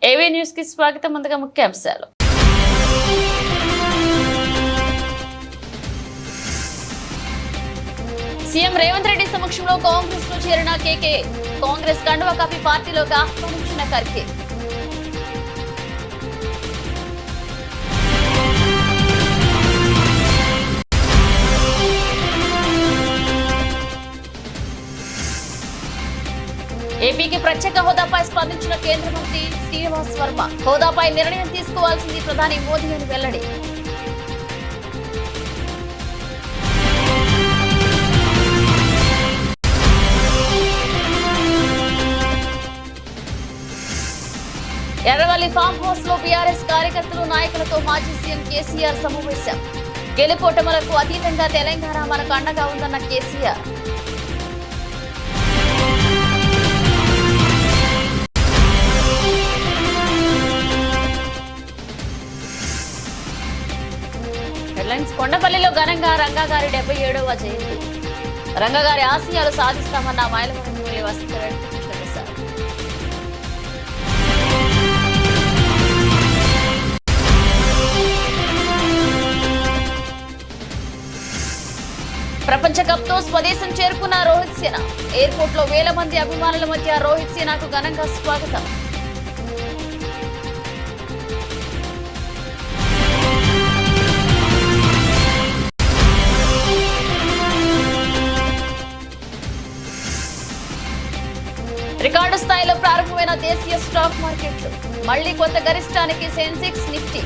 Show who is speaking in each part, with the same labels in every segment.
Speaker 1: AV news కి స్వాగతం. ముందుగా ముఖ్యాంశాలు. సీఎం రేవంత్ రెడ్డి సమక్షంలో కాంగ్రెస్ లో చేరిన కేకే. కాంగ్రెస్ కండువా కప్పి పార్టీలోకి ఆహ్వానించిన ఖర్గే. ఏపీకి ప్రత్యేక హోదాపై స్పందించిన కేంద్ర మంత్రి శ్రీనివాస్ వర్మ. హోదాపై నిర్ణయం తీసుకోవాల్సింది ప్రధాని మోదీ అని వెల్లడి. ఎర్రవల్లి ఫామ్ హౌస్ లో బీఆర్ఎస్ కార్యకర్తలు నాయకులతో మాజీ సీఎం కేసీఆర్ సమావేశం. గెలుపోటములకు అతీతంగా తెలంగాణ మనకు అండగా ఉందన్న కేసీఆర్. కొండపల్లిలో ఘనంగా రంగాగారి 77వ జయంతి. రంగగారి ఆశయాలు సాధిస్తామన్న మైలవరం ఎమ్మెల్యే వసంతరెడ్డి కృష్ణప్రసాద్. ప్రపంచ కప్ తో స్వదేశం చేరుకున్న రోహిత్ సేన. ఎయిర్పోర్ట్ లో వేల మంది అభిమానుల మధ్య రోహిత్ సేనకు ఘనంగా స్వాగతం. రికార్డు స్థాయిలో ప్రారంభమైన దేశీయ స్టాక్ మార్కెట్లు. మళ్లీ కొత్త గరిష్టానికి సెన్సెక్స్, నిఫ్టీ.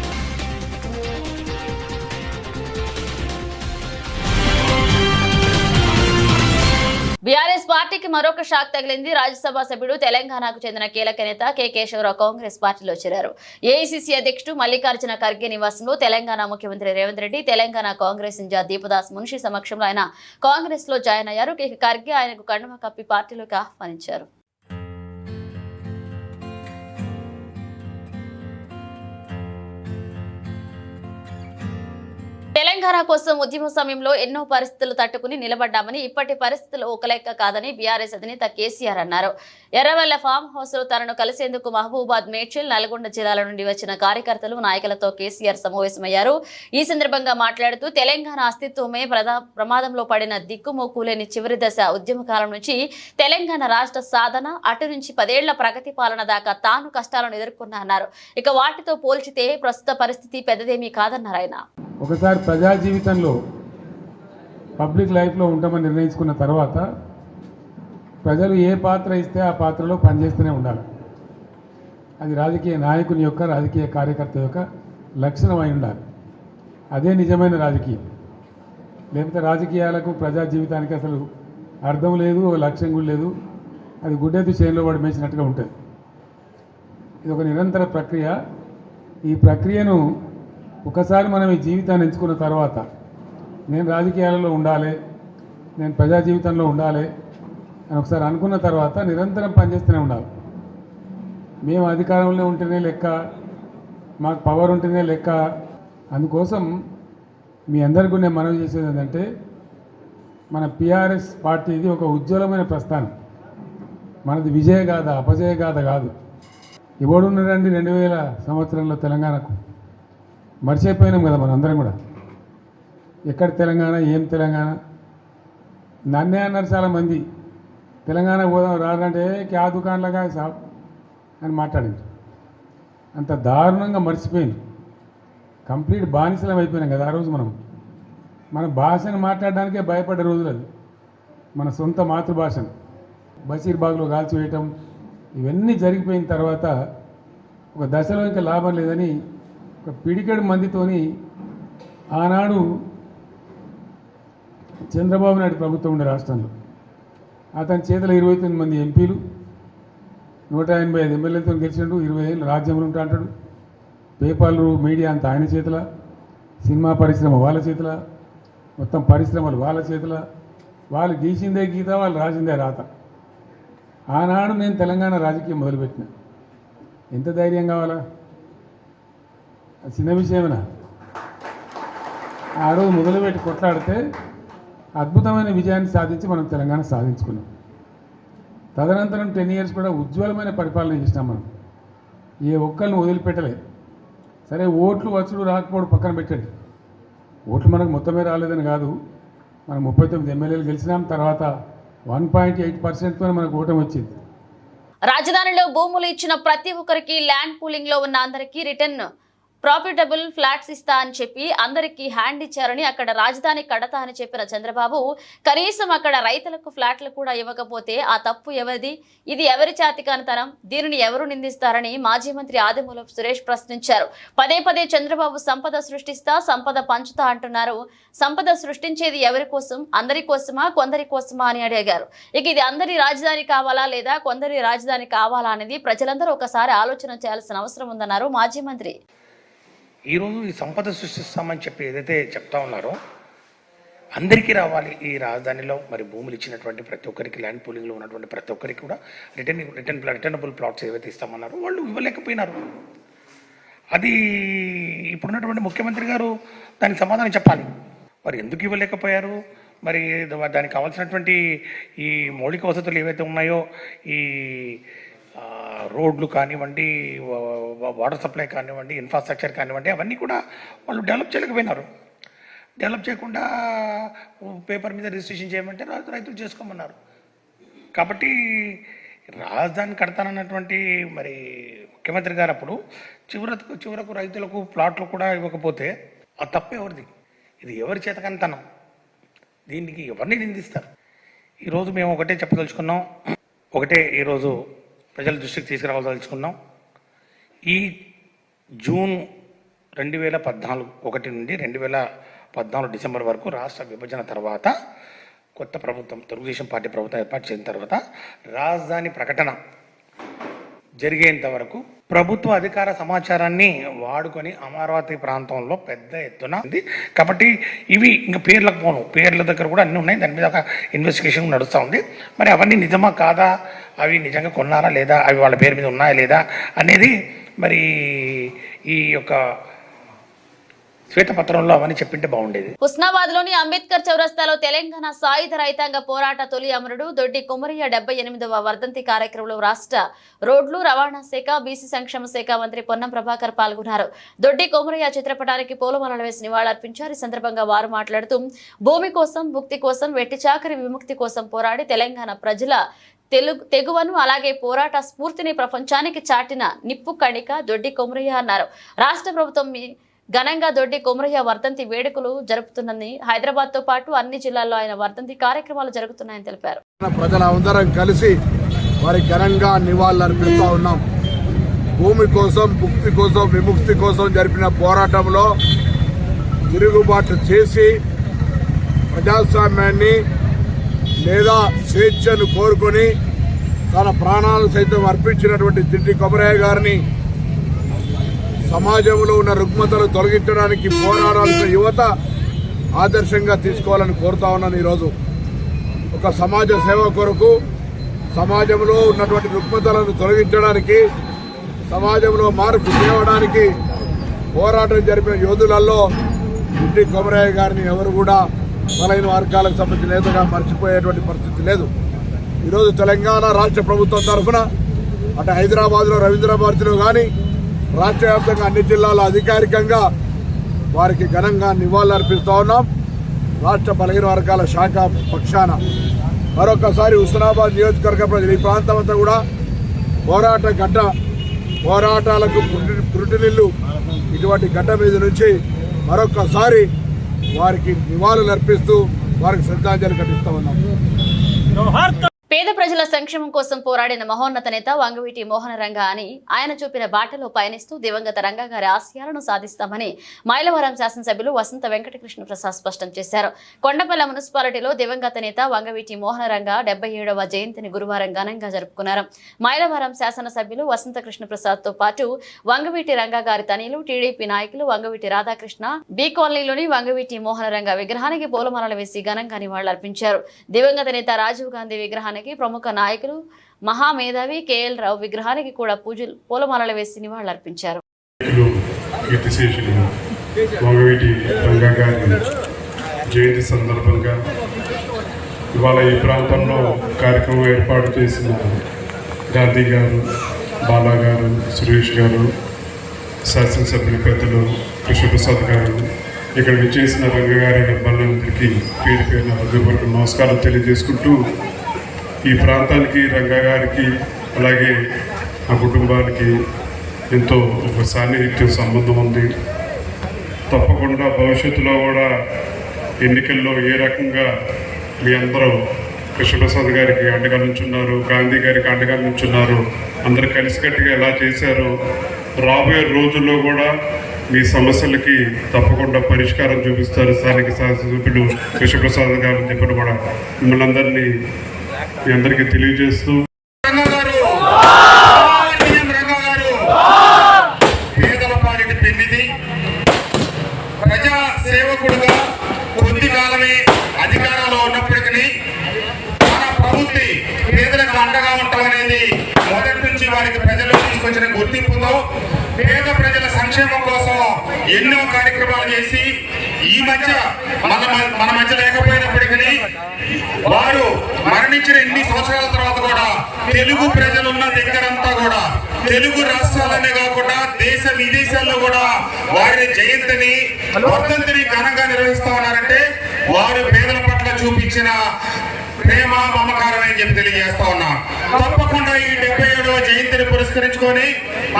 Speaker 1: బీఆర్ఎస్ పార్టీకి మరొక షాక్ తగిలింది. రాజ్యసభ సభ్యుడు తెలంగాణకు చెందిన కీలక నేత కె కేశవరావు కాంగ్రెస్ పార్టీలో చేరారు. ఏఐసీసీ అధ్యక్షుడు మల్లికార్జున ఖర్గే నివాసంలో తెలంగాణ ముఖ్యమంత్రి రేవంత్ రెడ్డి, తెలంగాణ కాంగ్రెస్ ఇన్ఛార్జ్ దీపదాస్ మున్షి సమక్షంలో ఆయన కాంగ్రెస్ లో జాయిన్ అయ్యారు. కె ఖర్గే ఆయనకు కండువా కప్పి పార్టీలోకి ఆహ్వానించారు. తెలంగాణ కోసం ఉద్యమ సమయంలో ఎన్నో పరిస్థితులు తట్టుకుని నిలబడ్డామని, ఇప్పటి పరిస్థితులు ఒక లెక్క కాదని బీఆర్ఎస్ అధినేత కేసీఆర్ అన్నారు. ఎర్రవెల్ల ఫామ్ హౌస్ లో తనను కలిసేందుకు మహబూబాద్, మేడ్చల్, నల్గొండ జిల్లాల నుండి వచ్చిన కార్యకర్తలు, నాయకులతో కేసీఆర్ సమావేశమయ్యారు. ఈ సందర్భంగా మాట్లాడుతూ తెలంగాణ అస్తిత్వమే ప్రమాదంలో పడిన దిక్కుమోకులేని చివరి దశ ఉద్యమకాలం నుంచి తెలంగాణ రాష్ట్ర సాధన, అటు నుంచి 10 ఏళ్ల ప్రగతి పాలన దాకా తాను కష్టాలను ఎదుర్కొన్నా అన్నారు. ఇక వాటితో పోల్చితే ప్రస్తుత పరిస్థితి పెద్దదేమీ కాదన్నారు ఆయన.
Speaker 2: ఒకసారి ప్రజా జీవితంలో పబ్లిక్ లైఫ్లో ఉంటామని నిర్ణయించుకున్న తర్వాత ప్రజలు ఏ పాత్ర ఇస్తే ఆ పాత్రలో పనిచేస్తూనే ఉండాలి. అది రాజకీయ నాయకుని యొక్క, రాజకీయ కార్యకర్త యొక్క లక్షణం అయి ఉండాలి. అదే నిజమైన రాజకీయం. లేకపోతే రాజకీయాలకు, ప్రజా జీవితానికి అసలు అర్థం లేదు, లక్ష్యం కూడా లేదు. అది గుడ్డెద్దు చేనులో పడి మేసినట్టుగా ఉంటుంది. ఇది ఒక నిరంతర ప్రక్రియ. ఈ ప్రక్రియను ఒకసారి మనం ఈ జీవితాన్ని ఎంచుకున్న తర్వాత నేను రాజకీయాలలో ఉండాలి, నేను ప్రజా జీవితంలో ఉండాలి అని ఒకసారి అనుకున్న తర్వాత నిరంతరం పనిచేస్తూనే ఉండాలి. మేము అధికారంలో ఉంటేనే లెక్క, మాకు పవర్ ఉంటేనే లెక్క. అందుకోసం మీ అందరికీ నేను మనవి చేసేది ఏంటంటే, మన పిఆర్ఎస్ పార్టీది ఒక ఉజ్వలమైన ప్రస్థానం. మనది విజయగాథ, అపజయగాథ కాదు. ఎవడున్నారండి 2000 సంవత్సరంలో తెలంగాణకు? మర్చిపోయినాం కదా మనం అందరం కూడా. ఎక్కడ తెలంగాణ, ఏం తెలంగాణ? నన్నే అన్నారు చాలామంది, తెలంగాణ పోదాం రారంటే క్యా దుకాణంలాగా సాబ్ అని మాట్లాడింది. అంత దారుణంగా మర్చిపోయింది. కంప్లీట్ బానిసలం అయిపోయినాం కదా ఆ రోజు. మన భాషను మాట్లాడడానికే భయపడ్డ రోజులు అది. మన సొంత మాతృభాషను బషీర్బాగ్లో కాల్చివేయటం, ఇవన్నీ జరిగిపోయిన తర్వాత ఒక దశలో ఇంకా లాభం లేదని ఒక పిడికెడు మందితోని ఆనాడు చంద్రబాబు నాయుడు ప్రభుత్వం ఉండే రాష్ట్రంలో అతని చేతిలో 29 మంది ఎంపీలు, 185 ఎమ్మెల్యేలతో గెలిచిండు. 20 ఏళ్ళు రాజ్యంలో ఉంటా అంటాడు. పేపర్లు, మీడియా అంతా ఆయన చేతిలో, సినిమా పరిశ్రమ వాళ్ళ చేతిలో, మొత్తం పరిశ్రమలు వాళ్ళ చేతిలో. వాళ్ళు గీసిందే గీత, వాళ్ళు రాసిందే రాత. ఆనాడు నేను తెలంగాణ రాజకీయం మొదలుపెట్టిన. ఎంత ధైర్యం కావాలా? చిన్న విషయమేనా? ఆ రోజు మొదలుపెట్టి కొట్లాడితే అద్భుతమైన విజయాన్ని సాధించి మనం తెలంగాణ సాధించుకున్నాం. తదనంతరం 10 years కూడా ఉజ్వలమైన పరిపాలన చేసినాం మనం. ఏ ఒక్కరిని వదిలిపెట్టలేదు. సరే ఓట్లు వచ్చుడు రాకపోవడం పక్కన పెట్టండి, ఓట్లు మనకు మొత్తమే రాలేదని కాదు, మనం 39 ఎమ్మెల్యేలు గెలిచినాం, తర్వాత 1.8%తో మనకు ఓటమి వచ్చింది.
Speaker 1: రాజధానిలో భూములు ఇచ్చిన ప్రతి ఒక్కరికి ల్యాండ్ పూలింగ్ లో ఉన్న అందరికీ రిటర్న్ ప్రాఫిటబుల్ ఫ్లాట్స్ ఇస్తా అని చెప్పి అందరికీ హ్యాండ్ ఇచ్చారని, అక్కడ రాజధాని కడతా అని చెప్పిన చంద్రబాబు కనీసం అక్కడ రైతులకు ఫ్లాట్లు కూడా ఇవ్వకపోతే ఆ తప్పు ఎవరిది? ఇది ఎవరి చేతికానితనం? దీనిని ఎవరు నిందిస్తారని మాజీ మంత్రి ఆదిమూలపు సురేష్ ప్రశ్నించారు. పదే పదే చంద్రబాబు సంపద సృష్టిస్తా, సంపద పంచుతా అంటున్నారు. సంపద సృష్టించేది ఎవరి కోసం? అందరి కోసమా, కొందరి కోసమా అని అడిగారు. ఇక ఇది అందరి రాజధాని కావాలా లేదా కొందరి రాజధాని కావాలా అనేది ప్రజలందరూ ఒకసారి ఆలోచన చేయాల్సిన అవసరం ఉందన్నారు మాజీ మంత్రి.
Speaker 3: ఈరోజు ఈ సంపద సృష్టిస్తామని చెప్పి ఏదైతే చెప్తా ఉన్నారో అందరికీ రావాలి ఈ రాజధానిలో, మరి భూములు ఇచ్చినటువంటి ప్రతి ఒక్కరికి, ల్యాండ్ పూలింగ్లో ఉన్నటువంటి ప్రతి ఒక్కరికి కూడా రిటర్నబుల్ ప్లాట్స్ ఏవైతే ఇస్తామన్నారో వాళ్ళు ఇవ్వలేకపోయినారు. అది ఇప్పుడున్నటువంటి ముఖ్యమంత్రి గారు దానికి సమాధానం చెప్పాలి. మరి ఎందుకు ఇవ్వలేకపోయారు? మరి దానికి కావాల్సినటువంటి ఈ మౌలిక వసతులు ఏవైతే ఉన్నాయో, ఈ రోడ్లు కానివ్వండి, వాటర్ సప్లై కానివ్వండి, ఇన్ఫ్రాస్ట్రక్చర్ కానివ్వండి, అవన్నీ కూడా వాళ్ళు డెవలప్ చేయలేకపోయినారు. డెవలప్ చేయకుండా పేపర్ మీద రిజిస్ట్రేషన్ చేయమంటే రైతులు చేసుకోమన్నారు. కాబట్టి రాజధాని కడతానన్నటువంటి మరి ముఖ్యమంత్రి గారు అప్పుడు చివరకు రైతులకు ప్లాట్లు కూడా ఇవ్వకపోతే ఆ తప్పు ఎవరిది? ఇది ఎవరి చేతకంతనం? దీనికి ఎవరిని నిందిస్తారు? ఈరోజు మేము ఒకటే చెప్పదలుచుకున్నాం, ఒకటే ఈరోజు ప్రజల దృష్టికి తీసుకురావాల్సుకున్నాం. ఈ జూన్ 2014 1 నుండి 2014 డిసెంబర్ వరకు రాష్ట్ర విభజన తర్వాత కొత్త ప్రభుత్వం, తెలుగుదేశం పార్టీ ప్రభుత్వం ఏర్పాటు చేసిన తర్వాత రాజధాని ప్రకటన జరిగేంత వరకు ప్రభుత్వ అధికార సమాచారాన్ని వాడుకొని అమరావతి ప్రాంతంలో పెద్ద ఎత్తున ఉంది. కాబట్టి ఇవి ఇంకా పేర్లకు పోను, పేర్ల దగ్గర కూడా అన్నీ ఉన్నాయి, దాని మీద ఒక ఇన్వెస్టిగేషన్ నడుస్తూ ఉంది. మరి అవన్నీ నిజమా కాదా, అవి నిజంగా కొన్నారా లేదా, అవి వాళ్ళ పేరు మీద ఉన్నాయా లేదా అనేది మరి ఈ యొక్క శ్వేతపత్రంలో అవన్నీ చెప్పింటే బాగుండేది.
Speaker 1: హుస్నాబాద్ లోని అంబేద్కర్ చౌరస్తాలో తెలంగాణ సాయుధ రైతాంగ పోరాట తొలి అమరుడు దొడ్డి కొమరయ్య 78వ వర్ధంతి కార్యక్రమంలో రాష్ట్ర రోడ్లు రవాణా శాఖ, బీసీ సంక్షేమ శాఖ మంత్రి పొన్నం ప్రభాకర్ పాల్గొన్నారు. దొడ్డి కొమరయ్య చిత్రపటానికి పూలమాలలు వేసి నివాళులర్పించారు. ఈ సందర్భంగా వారు మాట్లాడుతూ భూమి కోసం, భుక్తి కోసం, వెట్టి చాకరి విముక్తి కోసం పోరాడి తెలంగాణ ప్రజల తెగువను అలాగే పోరాట స్ఫూర్తిని ప్రపంచానికి చాటిన నిప్పు కణిక దొడ్డి కొమరయ్య అన్నారు. రాష్ట్ర ప్రభుత్వం ఘనంగా దొడ్డి కొమరయ్య వర్ధంతి వేడుకలు జరుపుతున్నది. హైదరాబాద్ తో పాటు అన్ని జిల్లాల్లో ఆయన వర్ధంతి కార్యక్రమాలు జరుగుతున్నాయని తెలిపారు.
Speaker 4: ప్రజలందరం కలిసి వారి ఘనంగా నివాళులర్పిస్తూ ఉన్నాం. భూమి కోసం, భుక్తి కోసం, విముక్తి కోసం జరిపిన పోరాటంలో తిరుగుబాటు చేసి ప్రజాస్వామ్యాన్ని లేదా స్వేచ్ఛను కోరుకొని తన ప్రాణాలు సైతం అర్పించినటువంటి దొడ్డి కొమరయ్య గారిని సమాజంలో ఉన్న రుగ్మతలు తొలగించడానికి పోరాడాల్సిన యువత ఆదర్శంగా తీసుకోవాలని కోరుతా ఉన్నాను. ఈరోజు ఒక సమాజ సేవ కొరకు, సమాజంలో ఉన్నటువంటి రుగ్మతలను తొలగించడానికి, సమాజంలో మార్పు తేవడానికి పోరాటం జరిపిన యోధులలో దొడ్డి కొమరయ్య గారిని ఎవరు కూడా బలైన వర్గాలకు సంబంధించిన నేతగా మర్చిపోయేటువంటి పరిస్థితి లేదు. ఈరోజు తెలంగాణ రాష్ట్ర ప్రభుత్వం తరఫున అటు హైదరాబాద్లో రవీంద్ర భారతిలో కానీ రాష్ట్ర వ్యాప్తంగా అన్ని జిల్లాల్లో అధికారికంగా వారికి ఘనంగా నివాళులర్పిస్తూ ఉన్నాం. రాష్ట్ర బలహీన వర్గాల శాఖ పక్షాన మరొకసారి హుస్నాబాద్ నియోజకవర్గ ప్రజలు, ఈ ప్రాంతం అంతా కూడా పోరాట గడ్డ, పోరాటాలకు పురుటినిల్లు, ఇటువంటి గడ్డ మీద నుంచి మరొకసారి వారికి నివాళులర్పిస్తూ వారికి శ్రద్ధాంజలి ఘటిస్తూ ఉన్నాం.
Speaker 1: పేద ప్రజల సంక్షేమం కోసం పోరాడిన మహోన్నత నేత వంగవీటి మోహన రంగ అని ఆయన చూపిన బాటలో పయనిస్తూ దివంగత రంగ గారి ఆశయాలను సాధిస్తామని మైలవరం శాసనసభ్యులు వసంత వెంకటకృష్ణ ప్రసాద్ స్పష్టం చేశారు. కొండపల్లి మున్సిపాలిటీలో దివంగత నేత వంగవీటి మోహన రంగ 77వ జయంతిని గురువారం ఘనంగా జరుపుకున్నారు. మైలవరం శాసనసభ్యులు వసంత కృష్ణ ప్రసాద్ తో పాటు వంగవీటి రంగ గారి తనయులు, టీడీపీ నాయకులు వంగవీటి రాధాకృష్ణ బి కాలనీలోని వంగవీటి మోహన రంగ విగ్రహానికి పూలమాలలు వేసి ఘనంగా నివాళులర్పించారు. దివంగత నేత రాజీవ్ గాంధీ విగ్రహానికి, ప్రముఖ నాయకులు మహామేధావి కేఎల్ రావు విగ్రహానికి కూడా పూలమాలలు వేసి నివాళులర్పించారు.
Speaker 5: జయంతి సందర్భంగా ఇవాళ ఈ ప్రాంతంలో కార్యక్రమం ఏర్పాటు చేసిన గాంధీ గారు, బాలా గారు, సురేష్ గారు, శాసనసభ్యుల పెద్దలు కృష్ణప్రసాద్ గారు, ఇక్కడ విచ్చేసిన రంగగారి అబ్బాయిలందరికీ పేరు పేరున హృదయపూర్వక నమస్కారం తెలియజేసుకుంటూ, ఈ ప్రాంతానికి రంగగారికి అలాగే ఆ కుటుంబానికి ఎంతో ఒక సాన్నిహిత్య సంబంధం ఉంది. తప్పకుండా భవిష్యత్తులో కూడా ఎన్నికల్లో ఏ రకంగా మీ అందరూ కృష్ణప్రసాద్ గారికి అండగా నుంచున్నారు, గాంధీ గారికి అండగా నుంచున్నారు, అందరూ కలిసికట్టుగా ఎలా చేశారు, రాబోయే రోజుల్లో కూడా మీ సమస్యలకి తప్పకుండా పరిష్కారం చూపిస్తారు స్థానిక శాసనసభ్యులు కృష్ణప్రసాద్ గారు అని చెప్పి కూడా మిమ్మల్ని అందరినీ మీ అందరికీ తెలియజేస్తూ,
Speaker 6: పేదలపాలిటి పెన్నిది ప్రజా సేవకుడుగా కొద్ది కాలమే అధికారంలో ఉన్నప్పటికీ మన ప్రభుత్వం పేదలకు అండగా ఉండటం అనేది మొదటి నుంచి వారికి ప్రజలు తీసుకొచ్చిన గుర్తింపుతో పేద ప్రజల సంక్షేమం కోసం ఎన్నో కార్యక్రమాలు చేసి ఈ మధ్య మన మధ్య లేకపోయినప్పటికీ వారు మరణించిన ఇన్ని సంవత్సరాల తర్వాత కూడా తెలుగు ప్రజలున్న దగ్గరంతా కూడా తెలుగు రాష్ట్రాలనే కాకుండా దేశ విదేశాల్లో కూడా వారి జయంతిని వర్ధంతిని ఘనంగా నిర్వహిస్తా ఉన్నారంటే వారు పేదల పట్ల చూపించిన ప్రేమ మమకారం అని చెప్పి తెలియజేస్తా ఉన్నా. తప్పకుండా ఈ 77వ జయంతిని పురస్కరించుకొని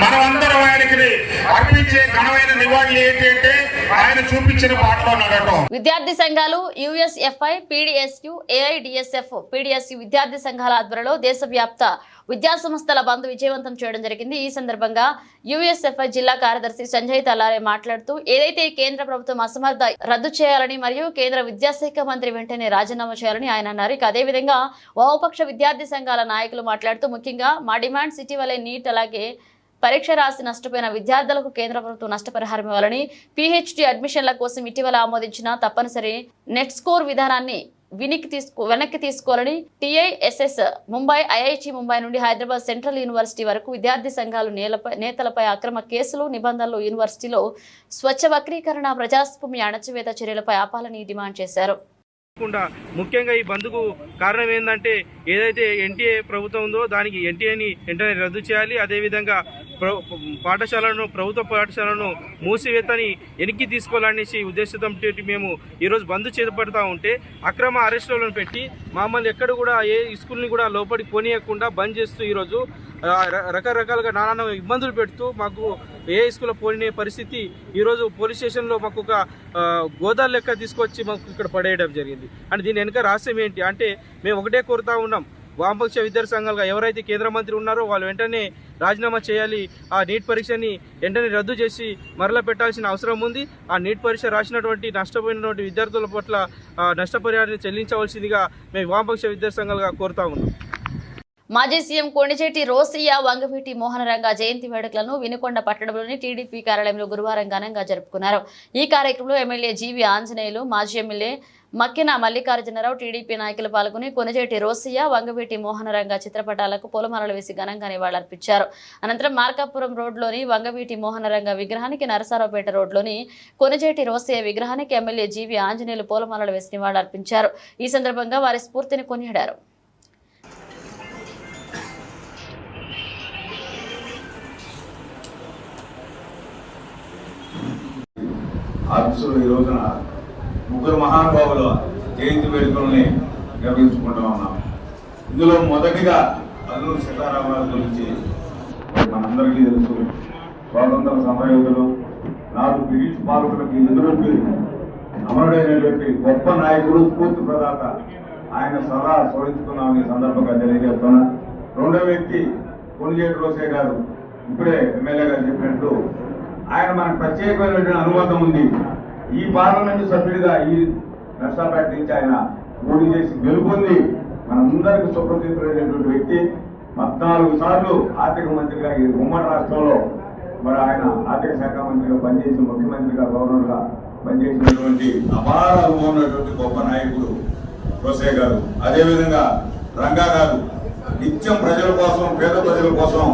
Speaker 6: మనమందరం ఆయనకి అర్పించే ఘనమైన నివాళులు ఏంటి అంటే ఆయన చూపించిన బాటలో నడవటం.
Speaker 1: విద్యార్థి సంఘాలు యుఎస్ఎఫ్ఐ, పీడీఎస్యు, ఏఐడిఎస్ఎఫ్, పీడీఎస్యు విద్యార్థి సంఘాల ఆధ్వర్యంలో దేశవ్యాప్త విద్యా సంస్థల బంద్ విజయవంతం చేయడం జరిగింది. ఈ సందర్భంగా యుఎస్ఎఫ్ఐ జిల్లా కార్యదర్శి సంజయ్ తలారే మాట్లాడుతూ, ఏదైతే కేంద్ర ప్రభుత్వం అసమర్థ రద్దు చేయాలని మరియు కేంద్ర విద్యాశాఖ మంత్రి వెంటనే రాజీనామా చేయాలని ఆయన అన్నారు. ఇక అదేవిధంగా వామపక్ష విద్యార్థి సంఘాల నాయకులు మాట్లాడుతూ, ముఖ్యంగా మా డిమాండ్స్ ఇటీవలే నీట్ అలాగే పరీక్ష రాసి నష్టపోయిన విద్యార్థులకు కేంద్ర ప్రభుత్వం నష్టపరిహారం ఇవ్వాలని, పీహెచ్డీ అడ్మిషన్ల కోసం ఇటీవల ఆమోదించిన తప్పనిసరి నెట్ స్కోర్ విధానాన్ని వెనక్కి తీసుకోవాలని, టీఐఎస్ఎస్ ముంబై, ఐఐటి ముంబై నుండి హైదరాబాద్ సెంట్రల్ యూనివర్సిటీ వరకు విద్యార్థి సంఘాలు నేతలపై అక్రమ కేసులు, నిబంధనలు, యూనివర్సిటీలో స్వచ్ఛ వక్రీకరణ, ప్రజాస్వామ్య అణచివేత చర్యలపై ఆపాలని డిమాండ్ చేశారు.
Speaker 7: ముఖ్యంగా ఈ బంద్కు కారణం ఏంటంటే, ఏదైతే ఎన్టీఏ ప్రభుత్వం ఉందో దానికి ఎన్టీఏని వెంటనే రద్దు చేయాలి. అదేవిధంగా ప్రభుత్వ పాఠశాలను మూసివేతని వెనక్కి తీసుకోవాలనేసి ఉద్దేశంతో మేము ఈరోజు బంద్ చేపడతా ఉంటే, అక్రమ అరెస్టులను పెట్టి మమ్మల్ని ఎక్కడ కూడా ఏ స్కూల్ని కూడా లోపలికి పోనీయకుండా బంద్ చేస్తూ ఈరోజు రకరకాలుగా నానా ఇబ్బందులు పెడుతూ మాకు ఏ స్కూల్లో పోయిన పరిస్థితి ఈరోజు పోలీస్ స్టేషన్లో మాకు ఒక గోదాలు లెక్క తీసుకొచ్చి మాకు ఇక్కడ పడేయడం జరిగింది. అంటే దీని వెనుక రహస్యం ఏంటి అంటే, మేము ఒకటే కోరుతా ఉన్నాం, వామపక్ష విద్యార్థి సంఘాలుగా ఎవరైతే కేంద్ర మంత్రి ఉన్నారో వాళ్ళు వెంటనే రాజీనామా చేయాలి. ఆ నీట్ పరీక్షని వెంటనే రద్దు చేసి మరలా పెట్టాల్సిన అవసరం ఉంది. ఆ నీట్ పరీక్ష రాసినటువంటి నష్టపోయినటువంటి విద్యార్థుల పట్ల నష్టపరిహారాన్ని చెల్లించవలసిందిగా మేము వామపక్ష విద్యార్థి సంఘాలుగా కోరుతా ఉన్నాం.
Speaker 1: మాజీ సీఎం కొణిజేటి రోసయ్య, వంగవీటి మోహనరంగ జయంతి వేడుకలను వినుకొండ పట్టణంలోని టీడీపీ కార్యాలయంలో గురువారం ఘనంగా జరుపుకున్నారు. ఈ కార్యక్రమంలో ఎమ్మెల్యే జీవి ఆంజనేయులు, మాజీ ఎమ్మెల్యే మక్కిన మల్లికార్జునరావు, టీడీపీ నాయకులు పాల్గొని కొణిజేటి రోసయ్య, వంగవీటి మోహనరంగ చిత్రపటాలకు పూలమాలలు వేసి ఘనంగా నివాళులర్పించారు. అనంతరం మార్కాపురం రోడ్లోని వంగవీటి మోహనరంగ విగ్రహానికి, నరసరావుపేట రోడ్లోని కొణిజేటి రోసయ్య విగ్రహానికి ఎమ్మెల్యే జీవి ఆంజనేయులు పూలమాలలు వేసి నివాళులర్పించారు. ఈ సందర్భంగా వారి స్ఫూర్తిని కొనియాడారు.
Speaker 8: ఆఫీసులో ఈ రోజున ముగ్గురు మహానుభావుల జయంతి వేడుకల్ని నిర్వహించుకుంటూ ఉన్నాం. ఇందులో మొదటిగా అల్లూరి సీతారామరాజు గురించి మనందరికీ తెలుసు. స్వాతంత్ర సమరయోధులు, నాడు బ్రిటిష్ పాలకులకి ఎదురొప్పి అమరుడైనటువంటి గొప్ప నాయకుడు, స్ఫూర్తి ప్రదాత. ఆయన సదా స్మరించుకున్నామని సందర్భంగా తెలియజేస్తున్నా. రెండో వ్యక్తి కొణిజేటి రోసయ్య గారు. ఇప్పుడే ఎమ్మెల్యే గారు చెప్పినట్లు ఆయన మనకు ప్రత్యేకమైనటువంటి అనుబంధం ఉంది. ఈ పార్లమెంటు సభ్యుడిగా ఈ నర్సాపేట నుంచి ఆయన పోటీ చేసి గెలుపొంది మనందరికీ సుప్రసిద్ధులైనటువంటి వ్యక్తి. 14 సార్లు ఆర్థిక మంత్రిగా ఈ ఉమ్మడి రాష్ట్రంలో మరి ఆయన ఆర్థిక శాఖ మంత్రిగా పనిచేసి, ముఖ్యమంత్రిగా, గవర్నర్గా పనిచేసినటువంటి అపార అనుభవం ఉన్నటువంటి గొప్ప నాయకుడు రోసయ్య గారు. అదేవిధంగా రంగా గారు నిత్యం ప్రజల కోసం, పేద ప్రజల కోసం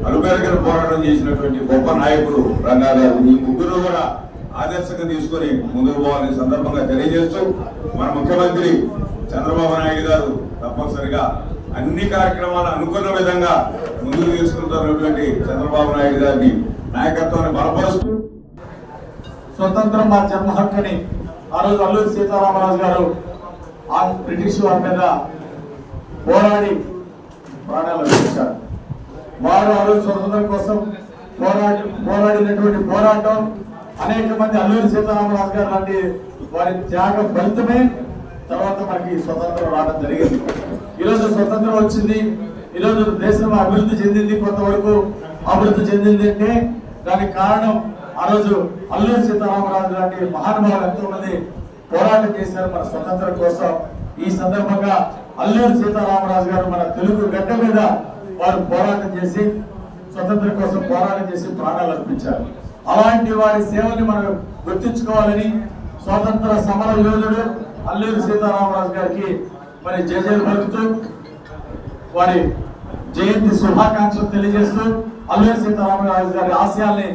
Speaker 8: అలుపెరగని పోరాటం చేసినటువంటి గొప్ప నాయకుడు రంగా గారు. ఈ ముగ్గురు కూడా ఆదర్శంగా తీసుకొని ముందుకు పోవాలని సందర్భంగా తెలియజేస్తూ, మన ముఖ్యమంత్రి చంద్రబాబు నాయుడు గారు తప్పనిసరిగా అన్ని కార్యక్రమాలు అనుకున్న విధంగా ముందుకు తీసుకుంటున్నటువంటి చంద్రబాబు నాయుడు గారిని నాయకత్వాన్ని బలపరుస్తూ
Speaker 9: స్వతంత్రం మా జన్మ హక్కుని ఆ రోజు అల్లూరి సీతారామరాజు గారు ఆ బ్రిటిష్ వారి మీద పోరాడి ప్రాణాలు అర్పించారు. వారు ఆ రోజు స్వతంత్రం కోసం పోరాడినటువంటి పోరాటం అనేక మంది అల్లూరి సీతారామరాజు గారు లాంటి వారి త్యాగ ఫలితమే తర్వాత మనకి స్వతంత్రం రావడం జరిగింది. ఈరోజు స్వతంత్రం వచ్చింది, ఈరోజు దేశం అభివృద్ధి చెందింది, కొంతవరకు అభివృద్ధి చెందింది అంటే దానికి కారణం ఆ రోజు అల్లూరి సీతారామరాజు లాంటి మహానుభావులు ఎంతో మంది పోరాటం చేశారు మన స్వతంత్రం కోసం. ఈ సందర్భంగా అల్లూరి సీతారామరాజు గారు మన తెలుగు గడ్డ మీద వారు పోరాటం చేసి స్వతంత్రం కోసం పోరాటం చేసి ప్రాణాలు అర్పించారు. అలాంటి వారి సేవల్ని మనం గుర్తించుకోవాలని స్వాతంత్ర సమర యోధుడు అల్లూరి సీతారామరాజు గారికి మరి జయజయలు పలుకుతూ వారి జయంతి శుభాకాంక్షలు తెలియజేస్తూ అల్లూరి సీతారామరాజు గారి ఆశయాల్ని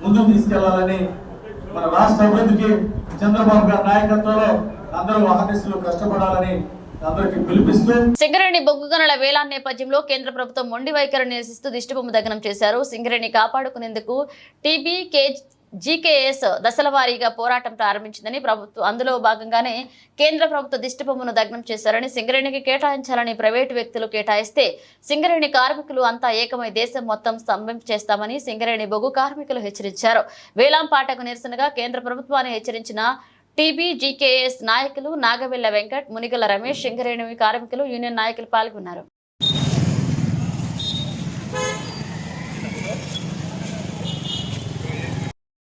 Speaker 9: ముందుకు తీసుకెళ్లాలని మన రాష్ట్ర అభివృద్ధికి చంద్రబాబు గారి నాయకత్వంలో అందరూ అహర్నిశలు కష్టపడాలని అందరికీ పిలుపిస్తూ
Speaker 1: సింగరేణి బొగ్గు గనుల వేలాన్ నేపథ్యంలో కేంద్ర ప్రభుత్వం మొండి వైఖరిని నిరసిస్తూ దిష్టిబొమ్మ దగ్నం చేశారు. సింగరేణి కాపాడుకునేందుకు జీకేఎస్ దశల వారీగా పోరాటం ప్రారంభించిందని ప్రభుత్వం అందులో భాగంగానే కేంద్ర ప్రభుత్వ దిష్టిబొమ్మను దగ్నం చేశారని, సింగరేణికి కేటాయించాలని ప్రైవేటు వ్యక్తులు కేటాయిస్తే సింగరేణి కార్మికులు అంతా ఏకమై దేశం మొత్తం స్తంభం చేస్తామని సింగరేణి బొగ్గు కార్మికులు హెచ్చరించారు. వేలాం పాటకు నిరసనగా కేంద్ర ప్రభుత్వాన్ని హెచ్చరించిన జీకేఎస్ నాయకులు నాగవెల్ల వెంకట్, మునిగల రమేష్, సింగరేణి కార్మికులు యూనియన్ నాయకులు పాల్గొన్నారు.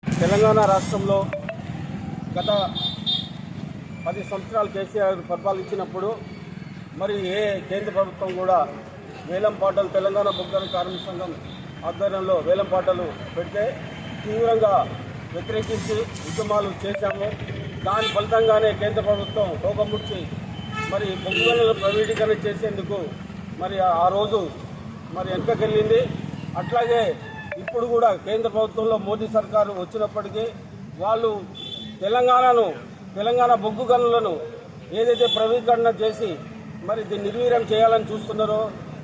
Speaker 7: తెలంగాణ రాష్ట్రంలో గత 10 సంవత్సరాలు కేసీఆర్ పరిపాలించినప్పుడు మరి ఏ కేంద్ర ప్రభుత్వం కూడా వేలం పాటలు తెలంగాణ బొగ్గు కార్మిక సంఘం ఆధ్వర్యంలో వేలం పాటలు పెడితే తీవ్రంగా వ్యతిరేకించి ఉద్యమాలు చేశాము. దాని ఫలితంగానే కేంద్ర ప్రభుత్వం తోకముడిచి మరి బొగ్గు గనుల ప్రైవేటీకరణ చేసేందుకు మరి ఆ రోజు మరి వెనుకకెళ్ళింది. అట్లాగే ఇప్పుడు కూడా కేంద్ర ప్రభుత్వంలో మోదీ సర్కారు వచ్చినప్పటికీ వాళ్ళు తెలంగాణ బొగ్గు గనులను ఏదైతే ప్రైవేటీకరణ చేసి మరి దీన్ని నిర్వీర్యం చేయాలని చూస్తున్నారో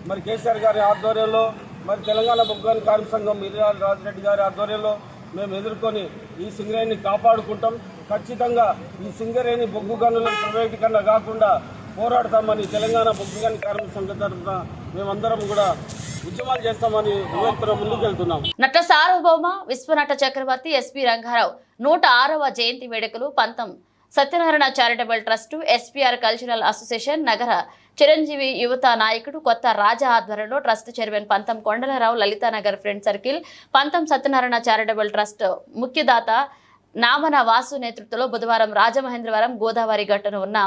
Speaker 7: మరి కేసీఆర్ గారి ఆధ్వర్యంలో మరి తెలంగాణ బొగ్గు గనుల కార్మిక సంఘం మిర్యాల రాజిరెడ్డి గారి ఆధ్వర్యంలో మేము ఎదుర్కొని ఈ సింగరేణిని కాపాడుకుంటాం. ఖచ్చితంగా ఈ సింగరేణి బొగ్గు గనుల ప్రైవేటీకరణ కాకుండా పోరాడతామని తెలంగాణ బొగ్గు గనుల కార్మిక సంఘం తరఫున మేమందరం కూడా ఉద్యమాలు చేస్తామని ముందుకు వెళ్తున్నాం.
Speaker 1: నట సార్వభౌమ విశ్వనట చక్రవర్తి ఎస్పీ రంగారావు 106వ జయంతి వేడుకలు పంతం Satyanarayana charitable trust, SPR cultural association, నగర చిరంజీవి యువత నాయకుడు కొత్త రాజా ఆధ్వర్యంలో ట్రస్ట్ చైర్మన్ పంతం కొండలరావు, లలితానగర్ ఫ్రెండ్ సర్కిల్, పంతం సత్యనారాయణ చారిటబుల్ ట్రస్ట్ ముఖ్యదాత నామన వాసు నేతృత్వంలో బుధవారం రాజమహేంద్రవరం గోదావరి గట్టున ఉన్న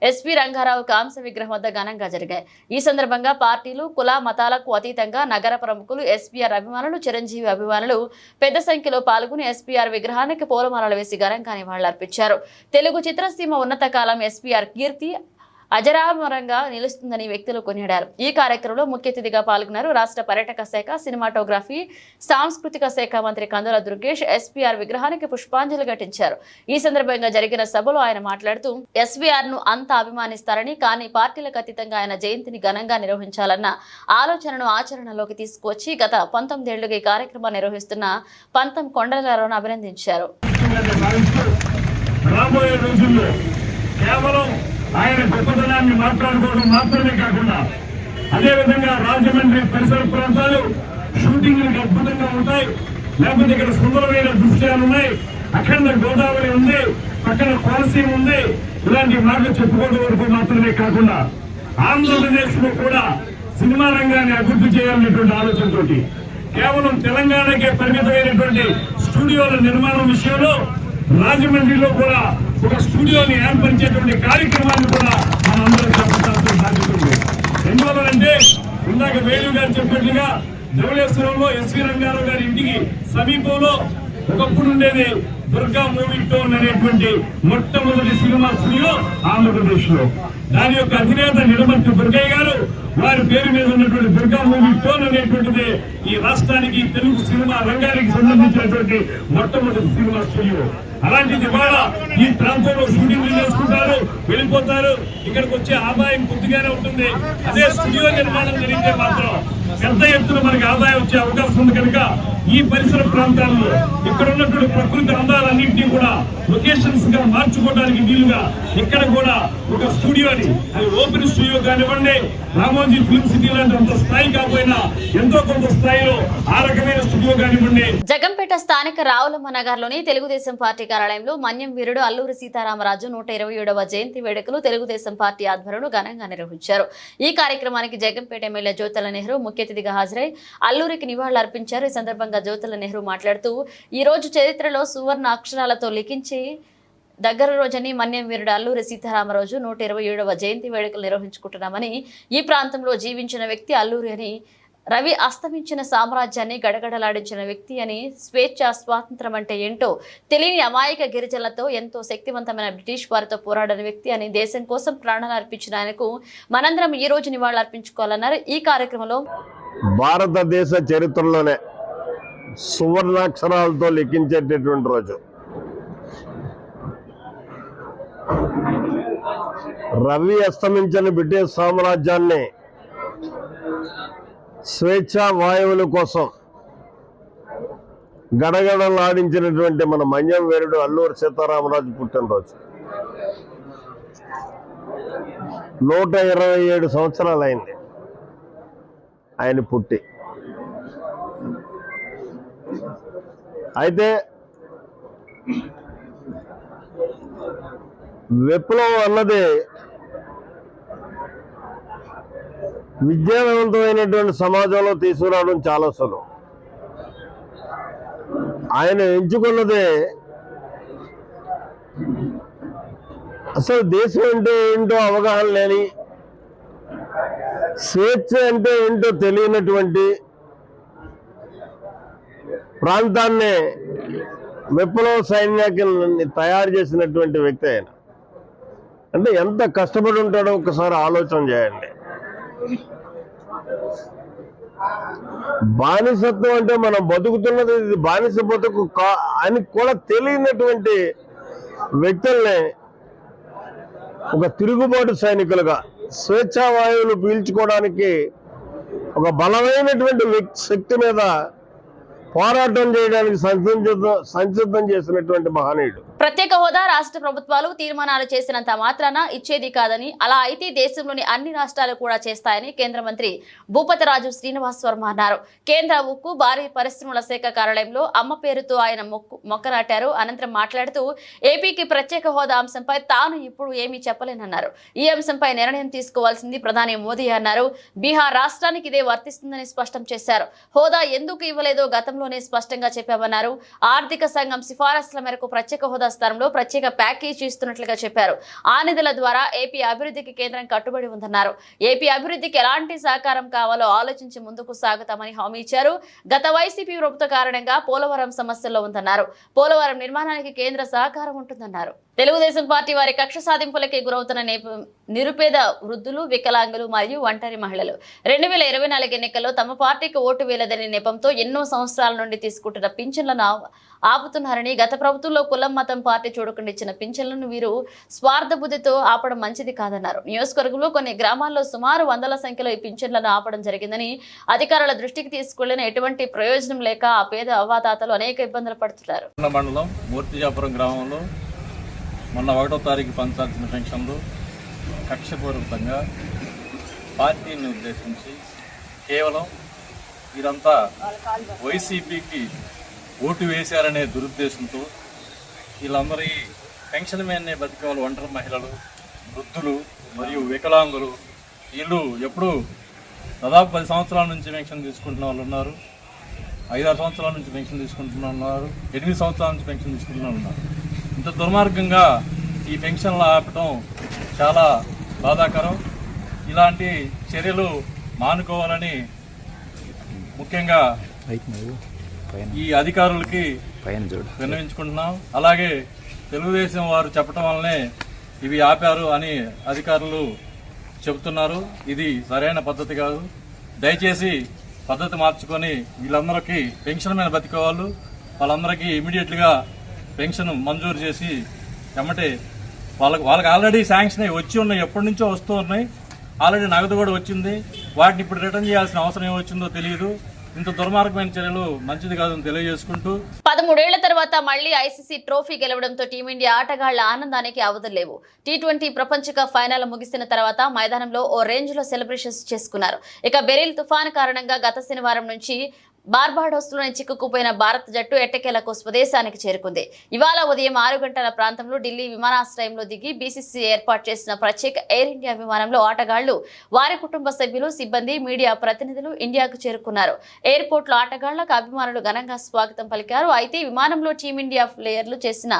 Speaker 1: ఎస్పీ రంగారావు కాంస్య విగ్రహం వద్ద ఘనంగా జరిగాయి. ఈ సందర్భంగా పార్టీలు, కుల మతాలకు అతీతంగా నగర ప్రముఖులు, ఎస్పీఆర్ అభిమానులు, చిరంజీవి అభిమానులు పెద్ద సంఖ్యలో పాల్గొని ఎస్పీఆర్ విగ్రహానికి పూలమాలలు వేసి ఘనంగా నివాళులర్పించారు. తెలుగు చిత్రసీమ ఉన్నత కాలం ఎస్పీఆర్ కీర్తి అజరామరంగా నిలుస్తుందని వ్యక్తులు కొనియాడారు. ఈ కార్యక్రమంలో ముఖ్య అతిథిగా పాల్గొన్నారు రాష్ట్ర పర్యాటక శాఖ, సినిమాటోగ్రఫీ, సాంస్కృతిక శాఖ మంత్రి కందుల దుర్గేష్. ఎస్పీఆర్ విగ్రహానికి పుష్పాంజలి ఘటించారు. ఈ సందర్భంగా జరిగిన సభలో ఆయన మాట్లాడుతూ ఎస్పీఆర్ ను అంతా అభిమానిస్తారని, కానీ పార్టీలకు అతీతంగా ఆయన జయంతిని ఘనంగా నిర్వహించాలన్న ఆలోచనను ఆచరణలోకి తీసుకువచ్చి గత 19 ఏళ్లుగా ఈ కార్యక్రమాన్ని నిర్వహిస్తున్న పంతం కొండలరావును అభినందించారు.
Speaker 10: ఆయన గొప్పతనాన్ని మాట్లాడుకోవడం మాత్రమే కాకుండా అదేవిధంగా రాజమండ్రి పరిసర ప్రాంతాలు షూటింగ్లకు అద్భుతంగా ఉంటాయి. లేకపోతే ఇక్కడ సుందరమైన దృశ్యాలు ఉన్నాయి, అఖండ గోదావరి ఉంది, పక్కన కోనసీమ ఉంది. ఇలాంటి మాటలు చెప్పుకోవడం వరకు మాత్రమే కాకుండా ఆంధ్రప్రదేశ్ లో కూడా సినిమా రంగాన్ని అభివృద్ధి చేయాలనేటువంటి ఆలోచనతో కేవలం తెలంగాణకే పరిమితమైనటువంటి స్టూడియోల నిర్మాణం విషయంలో రాజమండ్రిలో కూడా ఒక స్టూడియోని ఏర్పరిచేటువంటి కార్యక్రమాన్ని కూడా మనం అందరం చేపట్టాల్సిన బాధ్యత ఉంది. ఎందువల్లంటే ఇందాక వేణు గారు చెప్పినట్లుగా ధవళేశ్వరంలో ఎస్వీ రంగారావు గారి ఇంటికి సమీపంలో ఒకప్పుడు ఉండేది దుర్గా మూవీ టోన్ అనేటువంటి మొట్టమొదటి సినిమా స్టూడియో ఆంధ్రప్రదేశ్ లో. దాని యొక్క అధినేత నిడమంత్రి దుర్గయ్య గారు వారి పేరు మీద ఉన్నటువంటి దుర్గా మూవీ టోన్ అనేటువంటిది ఈ రాష్ట్రానికి, తెలుగు సినిమా రంగానికి సంబంధించినటువంటి మొట్టమొదటి సినిమా స్టూడియో. అలాంటిది ఇవాళ ఈ ప్రాంతంలో షూటింగ్లు చేసుకుంటారు, వెళ్ళిపోతారు. ఇక్కడికి వచ్చే ఆదాయం కొద్దిగానే ఉంటుంది. అదే స్టూడియో నిర్మాణం జరిగితే మాత్రం పెద్ద ఎత్తున మనకి ఆదాయం వచ్చే అవకాశం ఉంది. కనుక ఈ పరిసర ప్రాంతాల్లో ఇక్కడ ఉన్నటువంటి ప్రకృతి అందాలన్నింటినీ కూడా లొకేషన్స్ గా మార్చుకోవడానికి వీలుగా ఇక్కడ కూడా ఒక స్టూడియోని, అది ఓపెన్ స్టూడియో కానివ్వండి, రామోజీ ఫిల్మ్ సిటీ లాంటి అంత స్థాయి కాకపోయినా ఎంతో కొంత స్థాయిలో ఆ రకమైన స్టూడియో కానివ్వండి.
Speaker 1: జగంపేట స్థానిక రావులమ్మ నగర్లోని తెలుగుదేశం పార్టీ కార్యాలయంలో మన్యం వీరుడు అల్లూరి సీతారామరాజు 127వ జయంతి వేడుకలు తెలుగుదేశం పార్టీ ఆధ్వర్యంలో ఘనంగా నిర్వహించారు. ఈ కార్యక్రమానికి జగంపేట ఎమ్మెల్యే జ్యోతుల నెహ్రూ ముఖ్య అతిథిగా హాజరై అల్లూరికి నివాళులర్పించారు. ఈ సందర్భంగా జ్యోతుల నెహ్రూ మాట్లాడుతూ ఈ రోజు చరిత్రలో సువర్ణ అక్షరాలతో లిఖించి దగ్గర రోజని మన్యం వీరుడు అల్లూరి సీతారామరాజు 127వ జయంతి వేడుకలు నిర్వహించుకుంటున్నామని, ఈ ప్రాంతంలో జీవించిన వ్యక్తి అల్లూరి అని, రవి అస్తమించిన సామ్రాజ్యాన్ని గడగడలాడించిన వ్యక్తి అని, స్వేచ్ఛ స్వాతంత్రం అంటే ఏంటో తెలియని అమాయక గిరిజనులతో ఎంతో శక్తివంతమైన బ్రిటిష్ వారితో పోరాడిన వ్యక్తి అని, దేశం కోసం ప్రాణాలు అర్పించిన ఆయనకు మనందరం ఈ రోజు నివాళులు అర్పించుకోవాలన్నారు. ఈ కార్యక్రమంలో
Speaker 11: భారతదేశ చరిత్రలోనే సువర్ణాక్షరాలతో లిఖించేటటువంటి రోజు. రవి అస్తమించిన బ్రిటిష్ సామ్రాజ్యాన్ని స్వేచ్ఛా వాయువుల కోసం గడగడలాడించినటువంటి మన మన్యం వీరుడు అల్లూరి సీతారామరాజు పుట్టినరోజు. 127 సంవత్సరాలు అయింది ఆయన పుట్టి. అయితే విప్లవం అన్నది విద్యావంతమైనటువంటి సమాజంలో తీసుకురావడం చాలా సులువు. ఆయన ఎంచుకున్నదే అసలు దేశం అంటే ఏంటో అవగాహన లేని, స్వేచ్ఛ అంటే ఏంటో తెలియనటువంటి ప్రాంతాన్ని విప్లవ సైన్యాన్ని తయారు చేసినటువంటి వ్యక్తి ఆయన. అంటే ఎంత కష్టపడి ఉంటాడో ఒకసారి ఆలోచన చేయండి. బానిసత్వం అంటే మనం బతుకుతున్నది ఇది బానిస బతుకు అని కూడా తెలియనటువంటి వ్యక్తుల్ని ఒక తిరుగుబాటు సైనికులుగా స్వేచ్ఛా వాయువులు పీల్చుకోవడానికి ఒక బలమైనటువంటి శక్తి మీద పోరాటం చేయడానికి సంసిద్ధం చేసినటువంటి మహనీయుడు.
Speaker 1: ప్రత్యేక హోదా రాష్ట్ర ప్రభుత్వాలు తీర్మానాలు చేసినంత మాత్రాన ఇచ్చేది కాదని, అలా అయితే దేశంలోని అన్ని రాష్ట్రాలు కూడా చేస్తాయని కేంద్ర మంత్రి భూపతిరాజు శ్రీనివాస్ వర్మ అన్నారు. కేంద్ర ఉక్కు భారీ పరిశ్రమల శాఖ కార్యాలయంలో అమ్మ పేరుతో ఆయన మొక్క నాటారు. అనంతరం మాట్లాడుతూ ఏపీకి ప్రత్యేక హోదా అంశంపై తాను ఇప్పుడు ఏమీ చెప్పలేనన్నారు. ఈ అంశంపై నిర్ణయం తీసుకోవాల్సింది ప్రధాని మోదీ అన్నారు. బీహార్ రాష్ట్రానికి ఇదే వర్తిస్తుందని స్పష్టం చేశారు. హోదా ఎందుకు ఇవ్వలేదో గతంలోనే స్పష్టంగా చెప్పామన్నారు. ఆర్థిక సంఘం సిఫారసుల మేరకు ప్రత్యేక హోదా స్థానంలో ప్రత్యేక ప్యాకేజీ ఇస్తున్నట్లుగా చెప్పారు. ఆ నిధుల ద్వారా ఏపీ అభివృద్ధికి కేంద్రం కట్టుబడి ఉందన్నారు. ఏపీ అభివృద్ధికి ఎలాంటి సహకారం కావాలో ఆలోచించి ముందుకు సాగుతామని హామీ ఇచ్చారు. గత వైసీపీ ప్రభుత్వ కారణంగా పోలవరం సమస్యల్లో ఉందన్నారు. పోలవరం నిర్మాణానికి కేంద్ర సహకారం ఉంటుందన్నారు. తెలుగుదేశం పార్టీ వారి కక్ష సాధింపులకే గురవుతున్న నిరుపేద వృద్ధులు, వికలాంగులు మరియు ఒంటరి మహిళలు 2024 ఎన్నికల్లో తమ పార్టీకి ఓటు వేయలేదనే నెపంతో ఎన్నో సంవత్సరాల నుండి తీసుకుంటున్న పింఛన్లను ఆపుతున్నారని, గత ప్రభుత్వంలో కులం మతం పార్టీ చూడకుండా ఇచ్చిన పింఛన్లను వీరు స్వార్థ బుద్ధితో ఆపడం మంచిది కాదన్నారు. నియోజకవర్గంలో కొన్ని గ్రామాల్లో సుమారు 100ల సంఖ్యలో ఈ పింఛన్లను ఆపడం జరిగిందని, అధికారుల దృష్టికి తీసుకెళ్లిన ఎటువంటి ప్రయోజనం లేక ఆ పేద అవ్వాతాతలు అనేక ఇబ్బందులు పడుతున్నారు.
Speaker 12: మండలం మూర్తిజాపురం గ్రామంలో మొన్న 1వ తారీఖు పంచాల్సిన పెన్షన్లు కక్షపూర్వకంగా పార్టీని ఉద్దేశించి కేవలం వీరంతా వైసీపీకి ఓటు వేశారనే దురుద్దేశంతో వీళ్ళందరి పెన్షన్ మీదనే బతికేవాళ్ళు ఒంటరి మహిళలు, వృద్ధులు మరియు వికలాంగులు వీళ్ళు ఎప్పుడు దాదాపు 10 సంవత్సరాల నుంచి పెన్షన్ తీసుకుంటున్న వాళ్ళు ఉన్నారు, 5-6 సంవత్సరాల నుంచి పెన్షన్ తీసుకుంటున్న ఉన్నారు, 8 సంవత్సరాల నుంచి పెన్షన్ తీసుకుంటున్న ఉన్నారు. ఇంత దుర్మార్గంగా ఈ పెన్షన్లు ఆపటం చాలా బాధాకరం. ఇలాంటి చర్యలు మానుకోవాలని ముఖ్యంగా ఈ అధికారులకి విన్నవించుకుంటున్నాం. అలాగే తెలుగుదేశం వారు చెప్పడం వల్లనే ఇవి ఆపారు అని అధికారులు చెబుతున్నారు. ఇది సరైన పద్ధతి కాదు. దయచేసి పద్ధతి మార్చుకొని వీళ్ళందరికీ పెన్షన్ మీద బతికేవాళ్ళు వాళ్ళందరికీ ఇమీడియట్గా పెన్షన్ మంజూరు చేసి ఎమ్మటే వాళ్ళకి ఆల్రెడీ శాంక్షన్ అయ్యి వచ్చి ఉన్నాయి, ఎప్పటి నుంచో వస్తూ ఉన్నాయి. ఆల్రెడీ నగదు కూడా వచ్చింది. వాటిని ఇప్పుడు రిటర్న్ చేయాల్సిన అవసరం ఏమొచ్చిందో తెలియదు. ఇంత దుర్మార్గమైన చర్యలు మంచిది కాదని తెలియజేసుకుంటూ
Speaker 1: 13 ఏళ్ల తర్వాత మళ్లీ ఐసీసీ ట్రోఫీ గెలవడంతో టీమిండియా ఆటగాళ్ల ఆనందానికి అవధులేవు. T20 ప్రపంచ కప్ ఫైనల్ ముగిసిన తర్వాత మైదానంలో ఓ రేంజ్ లో సెలబ్రేషన్స్ చేసుకున్నారు. ఇక బెరిల్ తుఫాను కారణంగా గత శనివారం నుంచి బార్బాడోస్లోని చిక్కుకుపోయిన భారత జట్టు ఎట్టకేలకు స్వదేశానికి చేరుకుంది. ఇవాళ ఉదయం 6 గంటల ప్రాంతంలో ఢిల్లీ విమానాశ్రయంలో దిగి బీసీసీ ఏర్పాటు చేసిన ప్రత్యేక ఎయిర్ ఇండియా విమానంలో ఆటగాళ్లు, వారి కుటుంబ సభ్యులు, సిబ్బంది, మీడియా ప్రతినిధులు ఇండియాకు చేరుకున్నారు. ఎయిర్పోర్ట్ లో ఆటగాళ్లకు అభిమానులు ఘనంగా స్వాగతం పలికారు. అయితే విమానంలో టీమిండియా ప్లేయర్లు చేసిన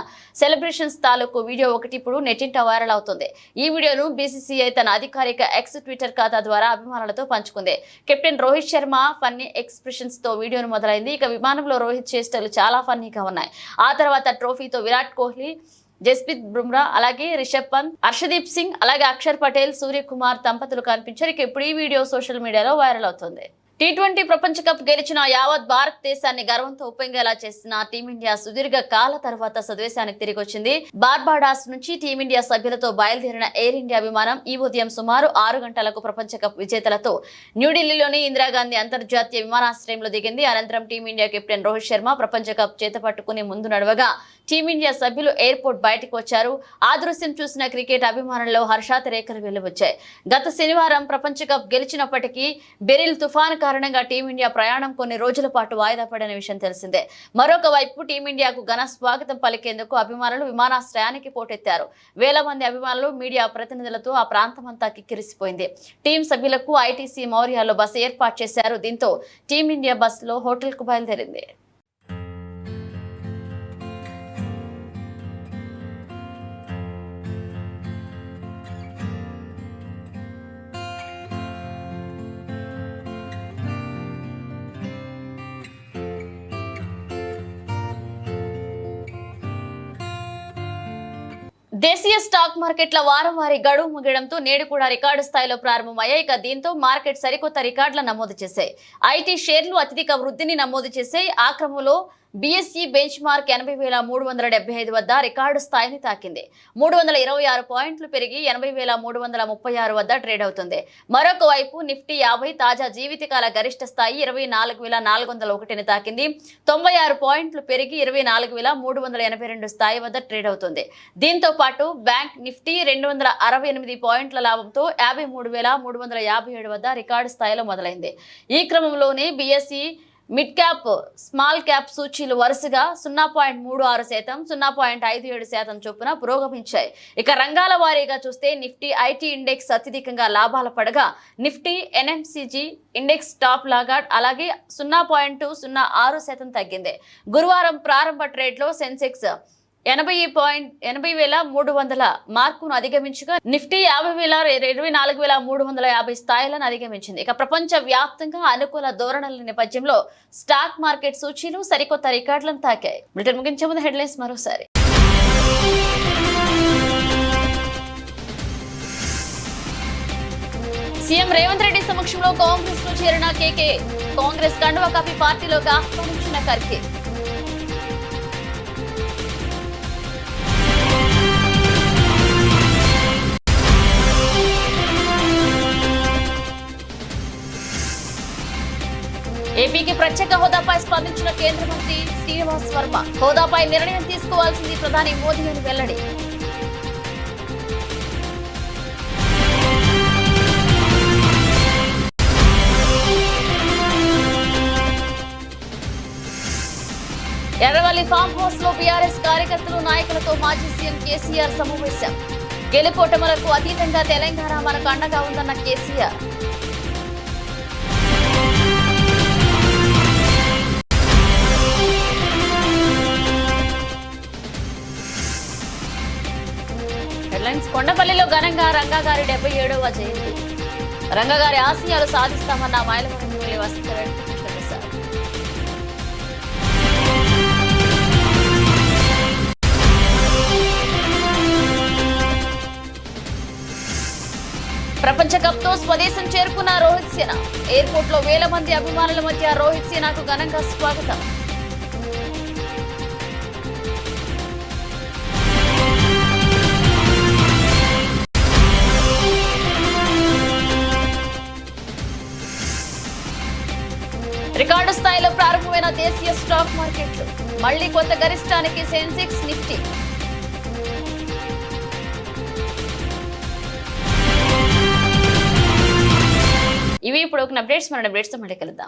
Speaker 1: సెలబ్రేషన్స్ తాలూకు వీడియో ఒకటి ఇప్పుడు నెట్టింట వైరల్ అవుతుంది. ఈ వీడియోను బీసీసీఐ తన అధికారిక ఎక్స్ ట్విట్టర్ ఖాతా ద్వారా అభిమానులతో పంచుకుంది. Captain Rohit Sharma funny expressions తో వీడియోను మొదలైంది. ఇక విమానంలో రోహిత్ చేష్టలు చాలా ఫన్నీగా ఉన్నాయి. ఆ తర్వాత ట్రోఫీతో విరాట్ కోహ్లీ, జస్ప్రీత్ బుమ్రా, అలాగే రిషబ్ పంత్, హర్షదీప్ సింగ్, అలాగే అక్షర్ పటేల్, సూర్యకుమార్ దంపతులు కనిపించారు. ఇక ఇప్పుడు ఈ వీడియో సోషల్ మీడియాలో వైరల్ అవుతుంది. T20 ప్రపంచ కప్ గెలిచిన యావత్ భారతదేశాన్ని గర్వంతో ఉప్పొంగేలా చేసిన టీమిండియా సుదీర్ఘ కాల తర్వాత స్వదేశానికి తిరిగి వచ్చింది. బార్బాడాస్ నుంచి టీమిండియా సభ్యులతో బయలుదేరిన ఎయిర్ ఇండియా విమానం ఈ ఉదయం సుమారు 6 గంటలకు ప్రపంచ కప్ విజేతలతో న్యూఢిల్లీలోని ఇందిరాగాంధీ అంతర్జాతీయ విమానాశ్రయంలో దిగింది. అనంతరం టీమిండియా కెప్టెన్ రోహిత్ శర్మ ప్రపంచ కప్ చేతపట్టుకుని ముందు నడవగా టీమిండియా సభ్యులు ఎయిర్పోర్ట్ బయటకు వచ్చారు. ఆ దృశ్యం చూసిన క్రికెట్ అభిమానుల్లో హర్షాతిరేకలు వెలువచ్చాయి. గత శనివారం ప్రపంచ కప్ గెలిచినప్పటికీ బెరిల్ తుఫాను కారణంగా టీమిండియా ప్రయాణం కొన్ని రోజుల పాటు వాయిదా పడిన విషయం తెలిసిందే. మరొక వైపు టీమిండియాకు ఘన స్వాగతం పలికేందుకు అభిమానులు విమానాశ్రయానికి పోటెత్తారు. వేల మంది అభిమానులు, మీడియా ప్రతినిధులతో ఆ ప్రాంతమంతా కిక్కిరిసిపోయింది. టీం సభ్యులకు ఐటీసీ మౌర్యాలో బస ఏర్పాటు చేశారు. దీంతో టీమిండియా బస్సులో హోటల్ కు బయలుదేరింది. దేశీయ స్టాక్ మార్కెట్ల వారంవారీ గడువు ముగియడంతో నేడు కూడా రికార్డు స్థాయిలో ప్రారంభమయ్యాయి. ఇక దీంతో మార్కెట్ సరికొత్త రికార్డుల నమోదు చేశాయి. ఐటీ షేర్లు అత్యధిక వృద్ధిని నమోదు చేశాయి. ఆ క్రమంలో బీఎస్ఈ బెంచ్ మార్క్ 80,375 వద్ద రికార్డు స్థాయిని తాకింది. 326 పాయింట్లు పెరిగి 80,336 వద్ద ట్రేడ్ అవుతుంది. మరొక వైపు నిఫ్టీ 50 తాజా జీవితకాల గరిష్ట స్థాయి 24,401ని తాకింది. 96 పాయింట్లు పెరిగి 24,382 స్థాయి వద్ద ట్రేడ్ అవుతుంది. దీంతో పాటు బ్యాంక్ నిఫ్టీ 268 పాయింట్ల లాభంతో 53,357 వద్ద రికార్డు స్థాయిలో మొదలైంది. ఈ క్రమంలోనే BSE mid cap, small cap సూచీలు వరుసగా 0.36%, 0.57% చొప్పున పురోగమించాయి. ఇక రంగాల వారీగా చూస్తే నిఫ్టీ ఐటీ ఇండెక్స్ అత్యధికంగా లాభాల పడగా నిఫ్టీ ఎన్ఎంసీజీ ఇండెక్స్ టాప్ లాగాడ్ అలాగే 0.06% తగ్గింది. గురువారం ప్రారంభ ట్రేడ్లో సెన్సెక్స్ 80,300 మార్కును అధిగమించగా నిఫ్టీ 24,350 స్థాయిలను అధిగమించింది. ఇక ప్రపంచ వ్యాప్తంగా అనుకూల ధోరణుల నేపథ్యంలో స్టాక్ మార్కెట్ సూచీలు సరికొత్త రికార్డులను తాకాయి. బ్రిటన్ ముగించే ముందు హెడ్లైన్స్ మరోసారి. సీఎం రేవంత్ రెడ్డి సమక్షంలో కాంగ్రెస్ లో చేరిన కేకే, కాంగ్రెస్ కండువా కప్పి పార్టీలోకి ఆహ్వానించిన ఖర్గే. ఏపీకి ప్రత్యేక హోదాపై స్పందించిన కేంద్ర మంత్రి శ్రీనివాస్ వర్మ, హోదాపై నిర్ణయం తీసుకోవాల్సింది ప్రధాని మోదీ అని వెల్లడి. ఎర్రవల్లి ఫామ్ హౌస్ లో బీఆర్ఎస్ కార్యకర్తలు, నాయకులతో మాజీ సీఎం కేసీఆర్ సమావేశం. గెలుపోటములకు అతీతంగా తెలంగాణ మనకు అండగా ఉందన్న కేసీఆర్. కొండపల్లిలో ఘనంగా రంగగారి 77వ జయంతి. రంగగారి ఆశయాలు సాధిస్తామన్న మైలవరం ఎమ్మెల్యే వసంతరెడ్డి కృష్ణప్రసాద్. ప్రపంచ కప్ తో స్వదేశం చేరుకున్న రోహిత్ సేన. ఎయిర్పోర్ట్ లో వేల మంది అభిమానుల మధ్య రోహిత్ సేనకు ఘనంగా స్వాగతం. రికార్డు స్థాయిలో ప్రారంభమైన దేశీయ స్టాక్ మార్కెట్లు మళ్లీ కొత్త గరిష్టానికి సెన్సెక్స్ నిఫ్టీ. ఇవి ఇప్పుడు ఒక అప్డేట్స్. మన అప్డేట్స్ తో మళ్ళీ కలుద్దాం.